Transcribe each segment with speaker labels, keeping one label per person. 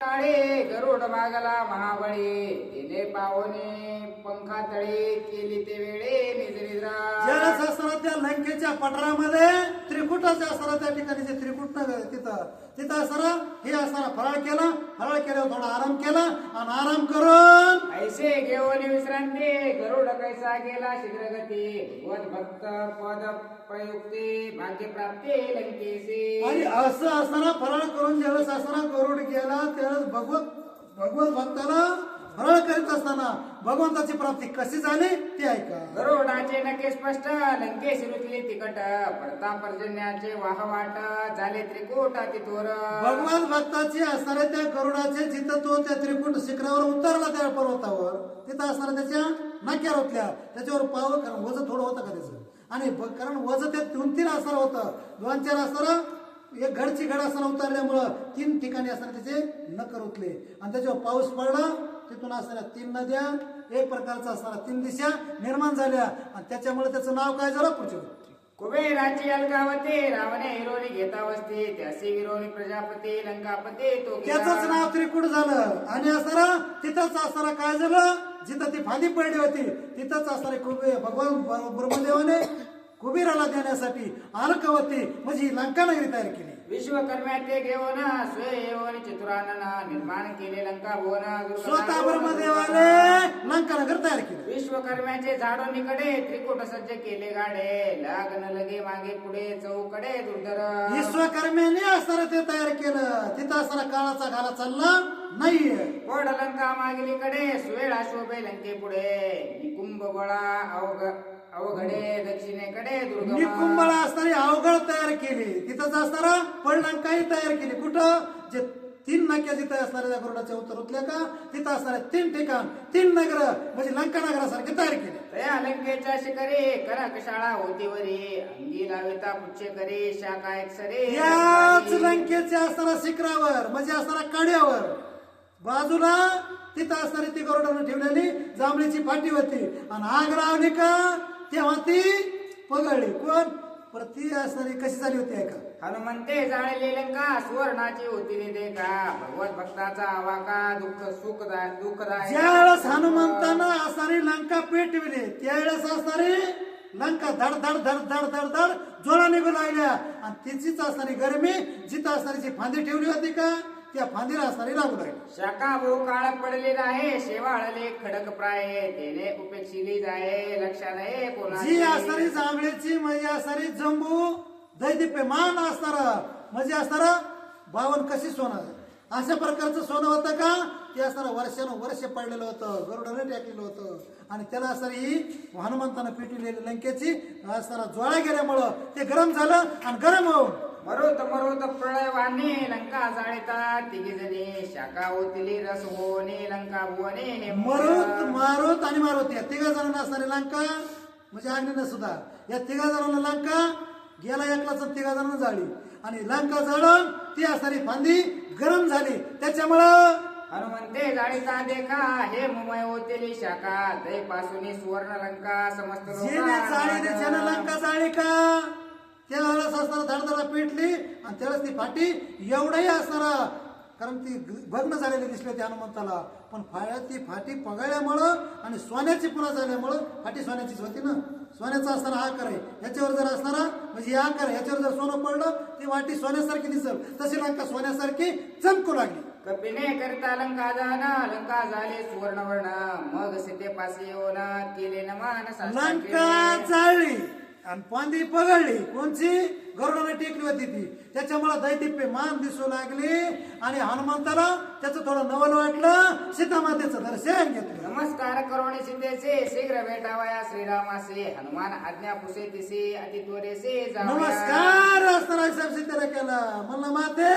Speaker 1: काळे गरुड मागला महाबळी तिने पावने पंखा तळी केली ते वेळे निज निद्रा.
Speaker 2: ज्यावेळेस असताना त्या लंकेच्या पठारामध्ये त्रिकुटाचे असताना त्या ठिकाणी जे त्रिकुट तिथं असताना हे असताना फराळ केल्यावर थोडा आराम केला आणि आराम करून
Speaker 1: ऐसे घेऊन विश्रांती गरुड कैसा गेला शीघ्रगती वद भक्त पद प्रयुक्ती भाग्य प्राप्ती लंकेशी.
Speaker 2: आणि असं असताना फराळ करून ज्यावेळेस असताना गरुड गेला त्यावेळेस भगवत भक्ताला फराळ करीत असताना भगवंताची प्राप्ती कशी झाली ते ऐका.
Speaker 1: गरुडाचे नके स्पष्ट लंकेशी रुचली तिकट पडता पर्जन्याचे वाहवाट झाले त्रिकूट तिथोर.
Speaker 2: भगवान भक्ताची असणाऱ्या त्या गरुडाचे जिथं तो त्या त्रिकुट शिखरावर उतरला त्या पर्वतावर तिथं असणाऱ्या त्याच्या नाक्या होत्या त्याच्यावर पाव कारण वजन थोडं होतं का त्याचं आणि कारण वजन ते 2-3 असणार होतं 2-4 असणार एक घडची घड असताना उतरल्यामुळं 3 ठिकाणी असताना त्याचे नकर उतले आणि त्याच्यावर पाऊस पडला तिथून असणाऱ्या 3 नद्या एक प्रकारचा असणारा 3 दिशा निर्माण झाल्या आणि त्याच्यामुळे त्याचं नाव काय झालं पुढच्या.
Speaker 1: कुबेराची अलकावती रावणे हिरोनी घेता वस्ती त्यासी विरोनी प्रजापती लंकापती तो
Speaker 2: त्याच नाव त्रिकुट झालं आणि असताना तिथंच असताना काय झालं जिथं ती फांदी पडली होती तिथंच असणारे भगवान ब्रह्मदेवाने कुबेराला देण्यासाठी अलकावती म्हणजे लंका नगरी तयार केली.
Speaker 1: विश्वकर्म्या ते घेऊन स्वयं चतुरानना निर्माण केले लंका भुवन.
Speaker 2: स्वतः ब्रह्मदेवाने लंका नगर तयार केली.
Speaker 1: विश्वकर्म्याचे झाडो निकडे त्रिकुट सज्ज केले गाडे लागन लगे मागे पुढे चौकडे दुर्धर.
Speaker 2: विश्वकर्म्याने असताना ते तयार केलं तिथं असताना काळाचा घाला चालला नाहीये.
Speaker 1: कोड लंका मागलीकडे सुवेळा शोभे लंके पुढे निकुंभ बळा अवघडे दक्षिणेकडे दुर्गम.
Speaker 2: निकुंभळा असणारी अवघड तयार केली तिथंच असणारा पडलंकाही तयार केली. कुठं जे 3 नाक्या जिथं असणाऱ्या गरुडाच्या उतरल्या का तिथं असणाऱ्या 3 ठिकाण 3 नगर म्हणजे लंका नगरासारखे तयार केले.
Speaker 1: तया लंकेच्या शिखरी करक शाळा होती वरी अंगी लाविता पुच्छे करी शाखा एक सरे.
Speaker 2: याच लंकेच्या असणाऱ्या शिखरावर म्हणजे असणाऱ्या कड्यावर बाजूला तिथं असणारी ती गरुडाने ठेवलेली जांभळीची फाटी होती आणि आग लावली का तेव्हा ती पगळली. कोण पर ती असणारी कशी झाली होती ऐका.
Speaker 1: हनुमंते जाळले लंका सुवर्णाची होती निधे का भगवत भक्ताचा आवाका दुःख दुःखदाय.
Speaker 2: ज्यावेळेस हनुमंतानं असणारी लंका पेटविली त्यावेळेस असणारी लंका धड धड धड धड धड धड जोरा निघू लागल्या आणि तिचीच असणारी गरमी जिथं असणारी जी फांदी ठेवली होती का त्या फांदीला असणारी लागू लागली.
Speaker 1: शाखा बहु काळ पडलेला आहे शेवाळले खडक प्राय तेने उपेक्षिली जाये लक्षा नाही कोणा.
Speaker 2: जी असणारी जांभळीची म्हणजे असणारी जंबू दैदिप्यमान असणारा म्हणजे असणारा 52 कशी सोनं अशा प्रकारचं सोनं होतं का ते असणारा वर्ष पडलेलं होतं गरुडाने टाकलेलं होतं आणि त्याला असणारी ही हनुमंतानं पिटवलेली लंकेची असणारा ज्वाळा गेल्यामुळं ते गरम झालं आणि गरम होऊन
Speaker 1: मरोत प्रळय वाणी लंका जाळीता तिघी जणी शाखा होतीली रस होणे लंका भुवने.
Speaker 2: मारुत आणि मारुत या 3 जणांना असणारी लंका म्हणजे अग्नीनं सुद्धा या 3 जणांना लंका गेला एकलाच 3 जणांना जाळी आणि लंका जळून ती असणारी फांदी गरम झाली त्याच्यामुळं
Speaker 1: हनुमंते जाळीचा देखा हे मुंबई होतेली शाखा दे पासून सुवर्ण लंका समस्त
Speaker 2: ज्यानं लंका जाळी का त्यावेळेस असणारा धडधडा पेटली आणि त्यावेळेस ती फाटी एवढंही असणारा कारण ती भग्न झालेली दिसली होती हनुमंताला पण ती फाटी पगळल्यामुळं आणि सोन्याची पुन्हा झाल्यामुळं फाटी सोन्याचीच होती ना. सोन्याचा असणारा हा आकार आहे ह्याच्यावर जर असणारा म्हणजे हा आकार ह्याच्यावर जर सोनं पडलं ती वाटी सोन्यासारखी दिसल तशी लंका सोन्यासारखी चमकू लागली.
Speaker 1: कपिने करता लंका लंका झाले सुवर्णवर्ण मग सीतेपाशी येऊन केले नमान.
Speaker 2: लंका जाळली आणि फांदी पगळली कोणची गरुडाने टेकली होती ती त्याच्यामुळे दैदिप्य मान दिसू लागली आणि हनुमंताला त्याचं थोडं नवल वाटलं सीतामातेचं दर्शन घेतलं.
Speaker 1: नमस्कार करोणी सीतेचे शीघ्र भेटावया श्रीरामासे हनुमान आज्ञा पुसे तिसे अति त्वरेसे
Speaker 2: नमस्कार असताना सीतेला केला म्हणलं माते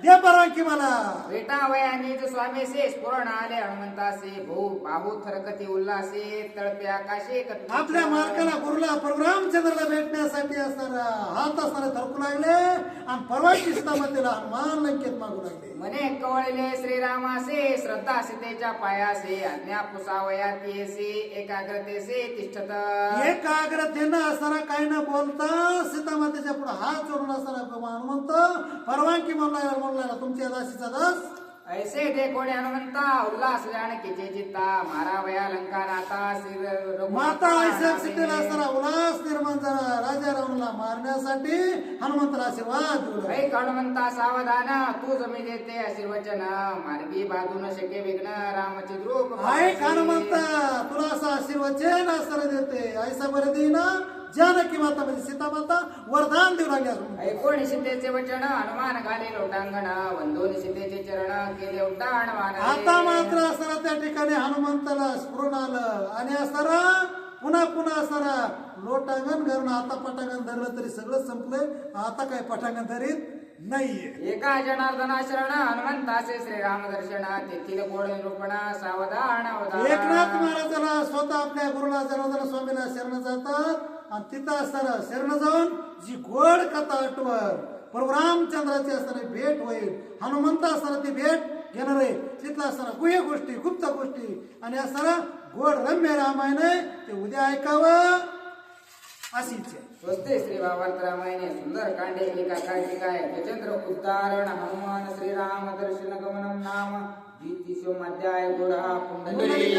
Speaker 2: दे परवानगी मला
Speaker 1: भेटावया निज स्वामीसे स्फुरण आले हनुमंतासे भाऊ बाहू थरकती उल्हासे तळपे आकाशे.
Speaker 2: आपल्या मालकाला गुरुला रामचंद्रला भेटण्यासाठी असणारा हात असणारे थरकू लागले आणि परवानगी सीतामातेला हनुमान लंकेत मागू लागले.
Speaker 1: मने कवळले श्रीरामासे श्रद्धा सीतेच्या पायासे आज्ञा पुसावया तियसे एकाग्रतेसे तिष्ठत.
Speaker 2: एकाग्रतेनं असणारा काही न बोलता सीतामातेच्या पुढे हात जोडून असणारा हनुमंत परवानगी म्हणला तुमच्या दासीचा दास
Speaker 1: ऐसे ते कोणी हनुमंता उल्हास जानकीचे चित्ता मारावया लंका नाथा श्री
Speaker 2: माता ऐसक सिद्धीला असताना उल्हास निर्माण झाला राजा रावणाला मारण्यासाठी हनुमंताला आशीर्वाद देऊ लागला.
Speaker 1: ऐक हनुमंता सावधान तू जमी देते आशीर्वचन मार्गी बाजून शके विघ्न रामचे द्रूप
Speaker 2: ऐक हनुमंता तुला असं आशीर्वचन असताना देते ऐसा बरे देईन जानकी माता म्हणजे सीता माता वरदान देऊ लागली असून
Speaker 1: ऐकोणी सीतेचे वचन हनुमान घाले लोटांगण वंदोनी सीतेचे चरण केले उड्डाण
Speaker 2: आता मात्र असताना त्या ठिकाणी हनुमंताला स्फुरण आलं आणि असताना पुन्हा असताना लोटांगण घालून आता पटांगण धरलं तरी सगळं संपलंय आता काय पटांगण धरीत नाहीये.
Speaker 1: एका जनार्दना शरण हनुमंताचे श्रीराम दर्शन तेथील गोड निरूपण सावधान
Speaker 2: एकनाथ महाराजाला स्वतः आपल्या गुरुला जनार्दन स्वामीला शरण जातात आणि तिथं असताना शरण जाऊन जी गोड कथा आठवर प्रभू रामचंद्राची असताना भेट होईल हनुमंत असताना ती भेट घेणार आहे तिथला असताना गुह्य गोष्टी गुप्त गोष्टी आणि असताना गोड रम्य रामायण आहे ते उद्या ऐकावं अशी इच्छा.
Speaker 1: स्वस्ते श्री भावार्थ रामायणे सुंदर कांडे एका कार्तिकाय गजेंद्र उद्धारण हनुमान श्रीराम दर्शन गमनम नाम द्वितीय अध्याय गोड पुंडलिक